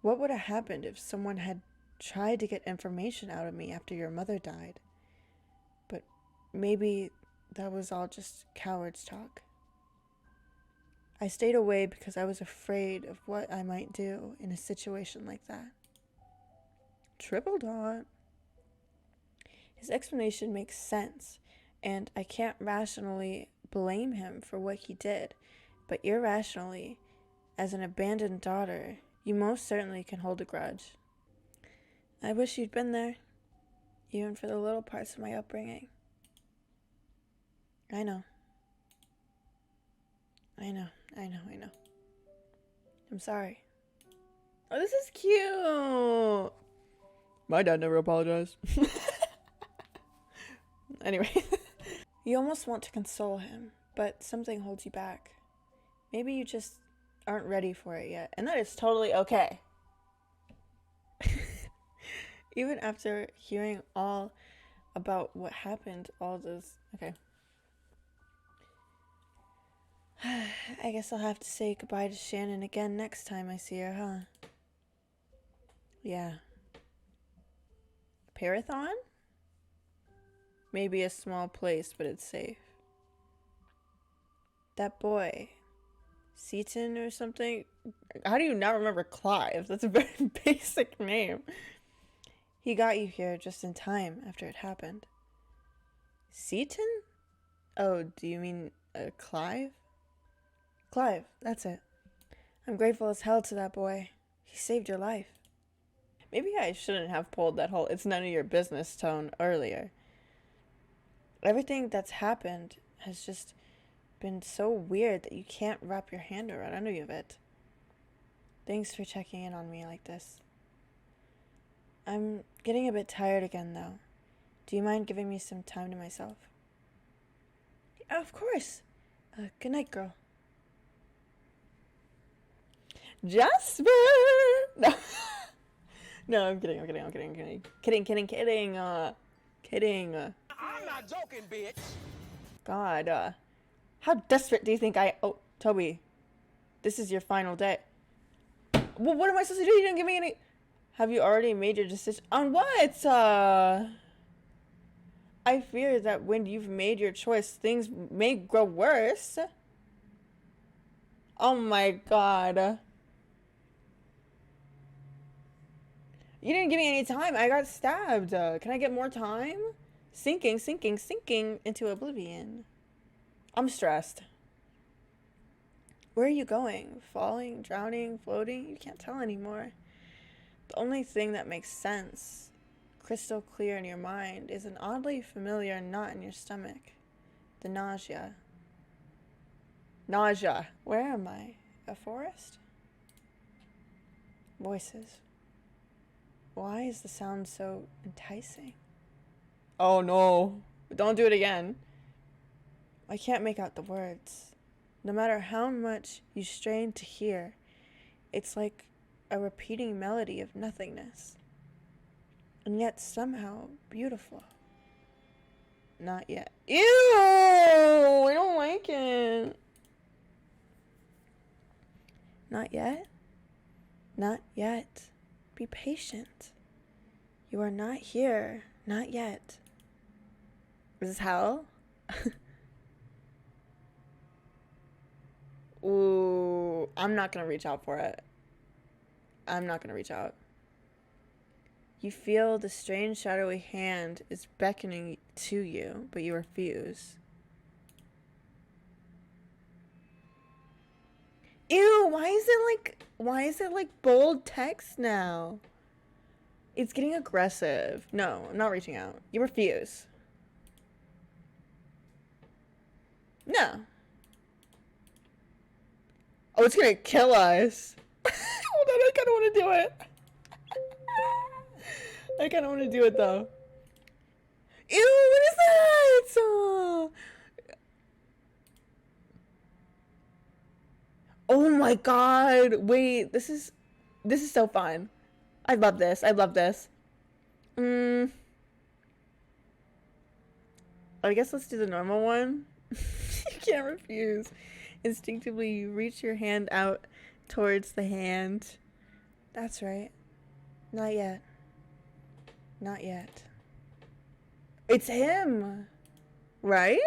What would have happened if someone had tried to get information out of me after your mother died? But maybe that was all just coward's talk. I stayed away because I was afraid of what I might do in a situation like that. Triple dot. His explanation makes sense, and I can't rationally blame him for what he did, but irrationally, as an abandoned daughter, you most certainly can hold a grudge. I wish you'd been there, even for the little parts of my upbringing. I know. I'm sorry. Oh, this is cute. My dad never apologized. Anyway. You almost want to console him, but something holds you back. Maybe you just aren't ready for it yet, and that is totally okay. Even after hearing all about what happened, all those... Okay. I guess I'll have to say goodbye to Shannon again next time I see her, huh? Yeah. Parathon? Maybe a small place, but it's safe. That boy, Seaton or something? How do you not remember Clive? That's a very basic name. He got you here just in time after it happened. Seaton? Oh, do you mean Clive? Clive, that's it. I'm grateful as hell to that boy. He saved your life. Maybe I shouldn't have pulled that whole "it's none of your business" tone earlier. Everything that's happened has just been so weird that you can't wrap your hand around any of it. Thanks for checking in on me like this. I'm getting a bit tired again, though. Do you mind giving me some time to myself? Of course. Good night, girl. Jasper! No. No, I'm kidding. Kidding. I'm not joking, bitch. God, how desperate do you think I... Oh, Toby. This is your final day. Well, what am I supposed to do? You didn't give me any... Have you already made your decision? On what? I fear that when you've made your choice, things may grow worse. Oh my god. You didn't give me any time. I got stabbed. Can I get more time? Sinking into oblivion. I'm stressed. Where are you going? Falling, drowning, floating? You can't tell anymore. The only thing that makes sense, crystal clear in your mind, is an oddly familiar knot in your stomach. The nausea. Nausea. Where am I? A forest? Voices. Why is the sound so enticing? Oh no. Don't do it again. I can't make out the words. No matter how much you strain to hear, it's like a repeating melody of nothingness, and yet somehow beautiful. Not yet. Ew! I don't like it. Not yet? Not yet. Be patient. You are not here. Not yet. Is this hell? Ooh, I'm not gonna reach out for it. I'm not gonna reach out. You feel the strange shadowy hand is beckoning to you, but you refuse. Ew, why is it like bold text now? It's getting aggressive. No, I'm not reaching out. You refuse. No. Oh, it's gonna kill us. Hold on, I kinda wanna do it. I kind of want to do it though. Ew, what is that? Oh my god. Wait, this is so fun. I love this. I love this. I guess let's do the normal one. You can't refuse. Instinctively, you reach your hand out towards the hand. That's right. Not yet. Not yet. It's him, right?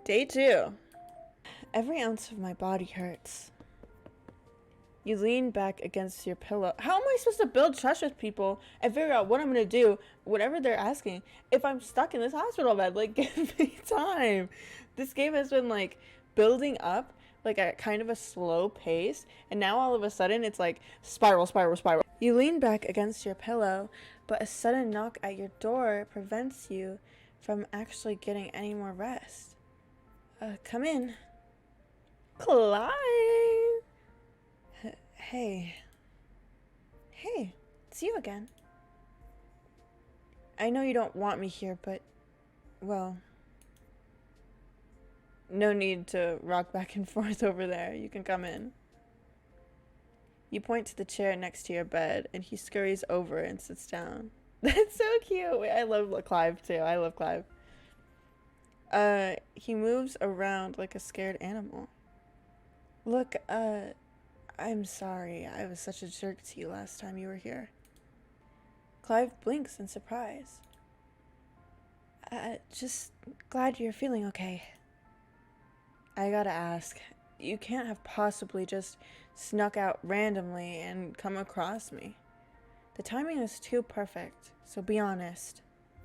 Day 2. Every ounce of my body hurts. You lean back against your pillow. How am I supposed to build trust with people and figure out what I'm going to do, whatever they're asking, if I'm stuck in this hospital bed? Like, give me time. This game has been, like, building up like at kind of a slow pace, and now all of a sudden it's like spiral. You lean back against your pillow, but a sudden knock at your door prevents you from actually getting any more rest. Come in. Clive! Hey, it's you again. I know you don't want me here, but, well, no need to rock back and forth over there. You can come in. You point to the chair next to your bed, and he scurries over and sits down. That's so cute. Wait, I love Clive, too. I love Clive. He moves around like a scared animal. Look, I'm sorry. I was such a jerk to you last time you were here. Clive blinks in surprise. Just glad you're feeling okay. I gotta ask, you can't have possibly just snuck out randomly and come across me. The timing is too perfect, so be honest.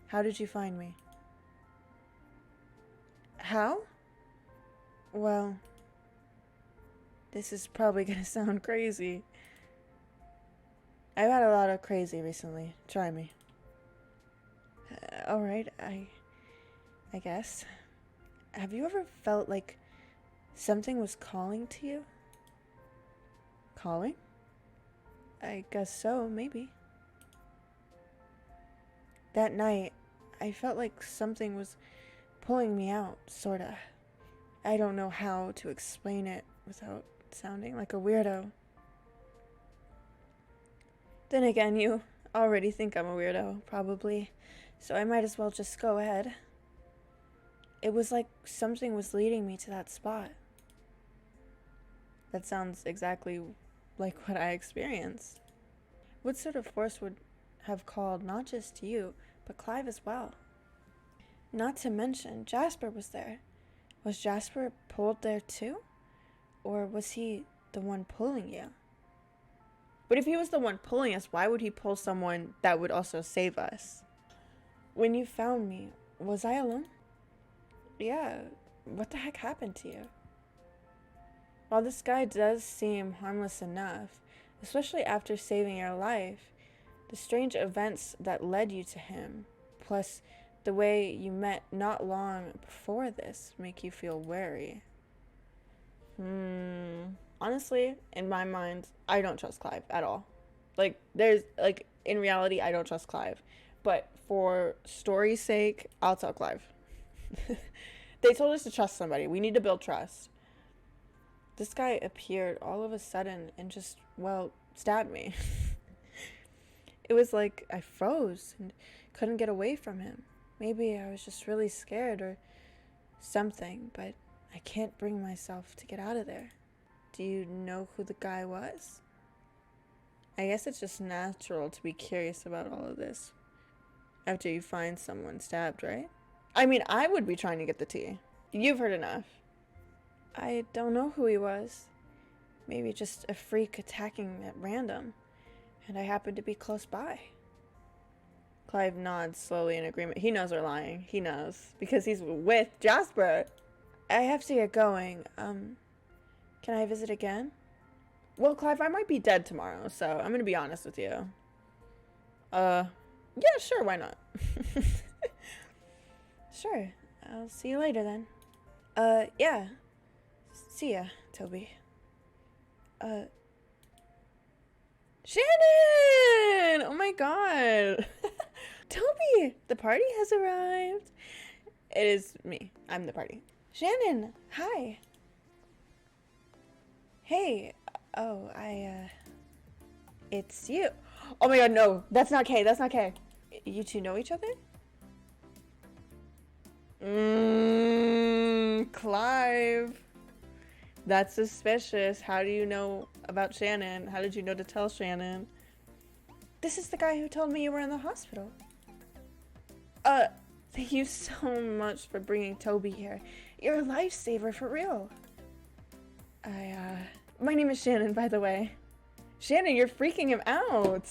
How did you find me? How? Well, this is probably gonna sound crazy. I've had a lot of crazy recently. Try me. Alright, I guess. Have you ever felt like something was calling to you? Calling? I guess so, maybe. That night, I felt like something was pulling me out, sorta. I don't know how to explain it without sounding like a weirdo. Then again, you already think I'm a weirdo, probably, so I might as well just go ahead. It was like something was leading me to that spot. That sounds exactly like what I experienced. What sort of force would have called not just you, but Clive as well? Not to mention, Jasper was there. Was Jasper pulled there too? Or was he the one pulling you? But if he was the one pulling us, why would he pull someone that would also save us? When you found me, was I alone? Yeah, what the heck happened to you? While this guy does seem harmless enough, especially after saving your life, the strange events that led you to him, plus the way you met not long before this, make you feel wary. Honestly, in my mind, I don't trust Clive at all. In reality, I don't trust Clive. But for story's sake, I'll tell Clive. They told us to trust somebody. We need to build trust. This guy appeared all of a sudden and just, well, stabbed me. It was like I froze and couldn't get away from him. Maybe I was just really scared or something, but I can't bring myself to get out of there. Do you know who the guy was? I guess it's just natural to be curious about all of this after you find someone stabbed, right? I mean, I would be trying to get the tea. You've heard enough. I don't know who he was. Maybe just a freak attacking at random, and I happened to be close by. Clive nods slowly in agreement. He knows we're lying. He knows, because he's with Jasper. I have to get going. Can I visit again? Well, Clive, I might be dead tomorrow, so I'm gonna be honest with you. Yeah, sure, why not? Sure, I'll see you later then. Yeah. See ya, Toby. Shannon! Oh my god. Toby, the party has arrived. It is me. I'm the party. Shannon, hi. Hey. Oh, it's you. Oh my god, no. That's not Kay. That's not Kay. You two know each other? Clive. That's suspicious. How do you know about Shannon? How did you know to tell Shannon? This is the guy who told me you were in the hospital. Thank you so much for bringing Toby here. You're a lifesaver for real. My name is Shannon, by the way. Shannon, you're freaking him out.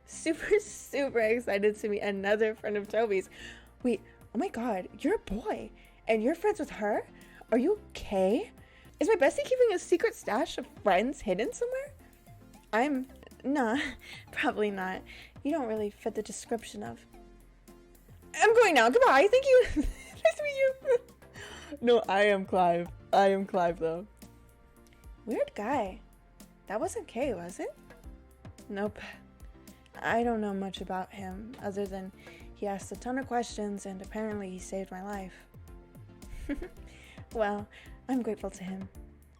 Super excited to meet another friend of Toby's. Wait, oh my god, you're a boy, and you're friends with her? Are you okay? Is my bestie keeping a secret stash of friends hidden somewhere? Nah, probably not. You don't really fit the description of. I'm going now, goodbye, thank you. Nice to meet you. No, I am Clive. I am Clive, though. Weird guy. That wasn't Kay, was it? Nope. I don't know much about him, other than he asked a ton of questions and apparently he saved my life. Well, I'm grateful to him.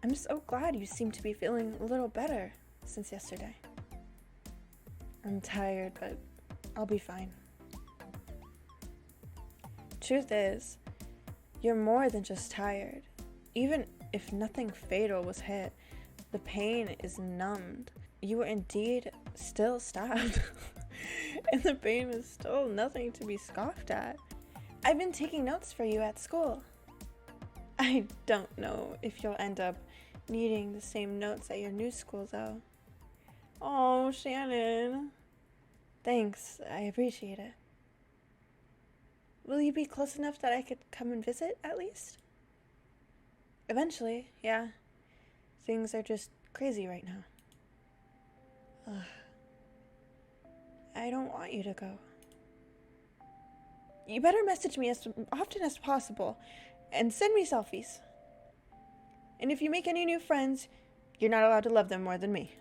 I'm so glad you seem to be feeling a little better since yesterday. I'm tired, but I'll be fine. Truth is, you're more than just tired. Even if nothing fatal was hit, the pain is numbed. You were indeed still stabbed. And the pain is still nothing to be scoffed at. I've been taking notes for you at school. I don't know if you'll end up needing the same notes at your new school, though. Oh, Shannon. Thanks, I appreciate it. Will you be close enough that I could come and visit, at least? Eventually, yeah. Things are just crazy right now. I don't want you to go. You better message me as often as possible, and send me selfies. And if you make any new friends, you're not allowed to love them more than me.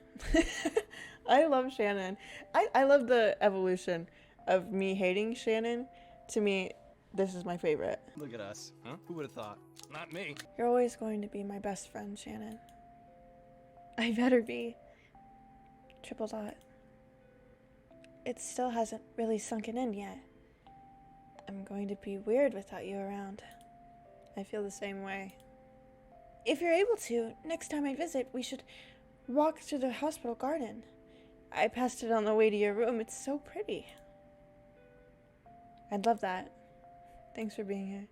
I love Shannon. I love the evolution of me hating Shannon. To me, this is my favorite. Look at us, huh? Who would have thought? Not me. You're always going to be my best friend, Shannon. I better be. Triple dot. It still hasn't really sunken in yet. I'm going to be weird without you around. I feel the same way. If you're able to, next time I visit, we should walk through the hospital garden. I passed it on the way to your room. It's so pretty. I'd love that. Thanks for being here.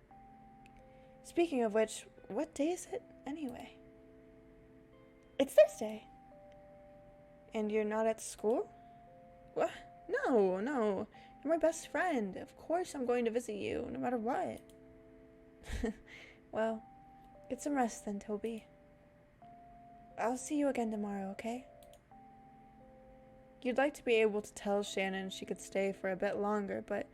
Speaking of which, what day is it anyway? It's Thursday. And you're not at school? What? No. You're my best friend. Of course I'm going to visit you, no matter what. Well, get some rest then, Toby. I'll see you again tomorrow, okay? You'd like to be able to tell Shannon she could stay for a bit longer, but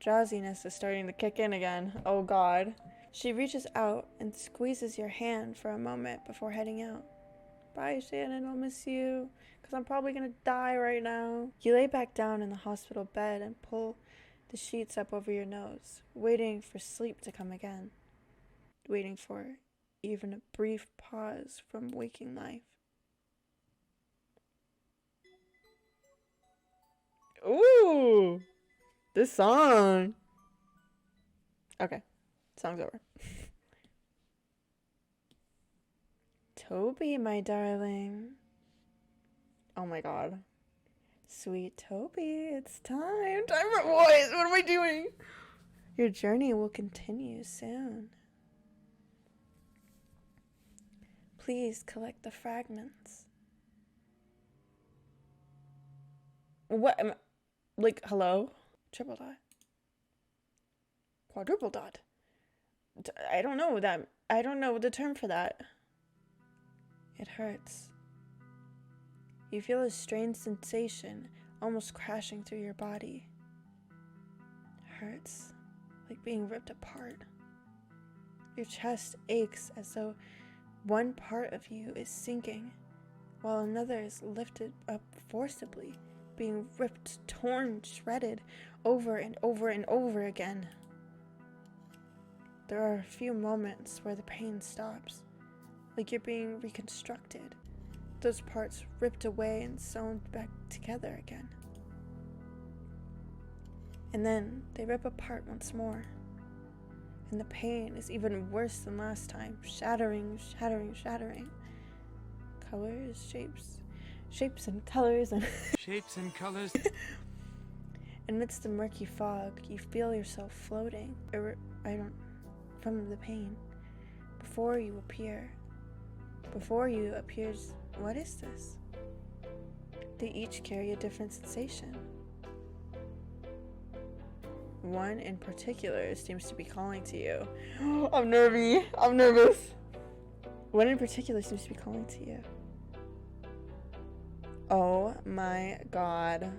drowsiness is starting to kick in again. Oh god. She reaches out and squeezes your hand for a moment before heading out. Bye, Shannon, I'll miss you, because I'm probably going to die right now. You lay back down in the hospital bed and pull the sheets up over your nose, waiting for sleep to come again. Waiting for even a brief pause from waking life. Ooh, this song. Okay, song's over. Toby, my darling. Oh my god. Sweet Toby, it's time. Time for boys. What am I doing? Your journey will continue soon. Please collect the fragments. What am I, like, hello? Triple dot. Quadruple dot. I don't know that. I don't know the term for that. It hurts. You feel a strange sensation almost crashing through your body. It hurts, like being ripped apart. Your chest aches as though one part of you is sinking, while another is lifted up forcibly, being ripped, torn, shredded, over and over and over again. There are a few moments where the pain stops, like you're being reconstructed, those parts ripped away and sewn back together again. And then they rip apart once more, and the pain is even worse than last time, shattering, shattering, shattering. Colors, shapes and colors and Shapes and colors. amidst the murky fog, you feel yourself floating, from the pain. Before you appears, what is this? They each carry a different sensation. One in particular seems to be calling to you. I'm nervous. One in particular seems to be calling to you. Oh my god.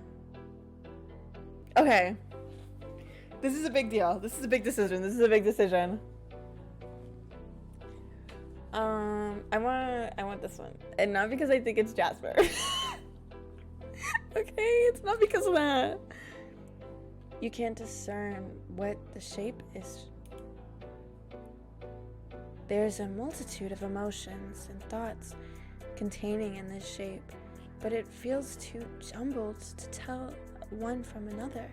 Okay. This is a big deal. This is a big decision. I want this one. And not because I think it's Jasper. Okay, it's not because of that. You can't discern what the shape is. There's a multitude of emotions and thoughts containing in this shape, but it feels too jumbled to tell one from another.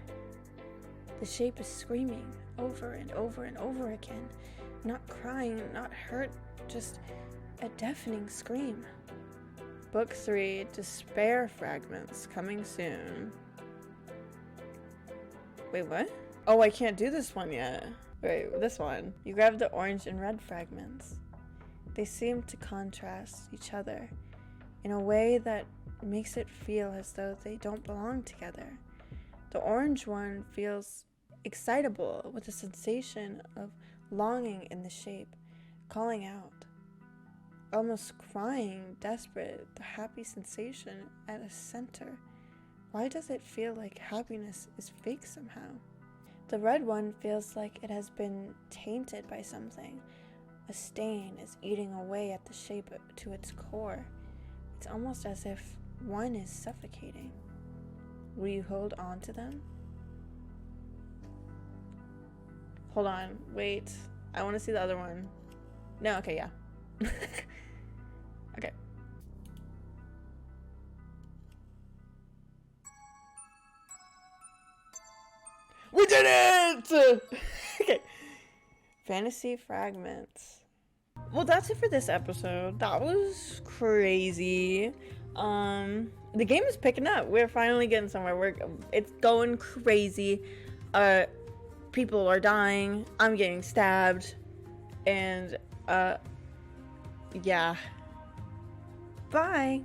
The shape is screaming over and over and over again, not crying, not hurt, just a deafening scream. Book 3, Despair Fragments, coming soon. Wait, what? Oh, I can't do this one yet. Wait, this one. You grab the orange and red fragments. They seem to contrast each other in a way that makes it feel as though they don't belong together. The orange one feels excitable with a sensation of longing in the shape, calling out, almost crying, desperate, the happy sensation at a center. Why does it feel like happiness is fake somehow? The red one feels like it has been tainted by something. A stain is eating away at the shape to its core. It's almost as if one is suffocating. Will you hold on to them? Hold on, wait. I want to see the other one. No, okay, yeah. Okay. We did it! Okay. Fantasy Fragments. Well, that's it for this episode. That was crazy. The game is picking up. We're finally getting somewhere. It's going crazy. People are dying. I'm getting stabbed. And, yeah. Bye.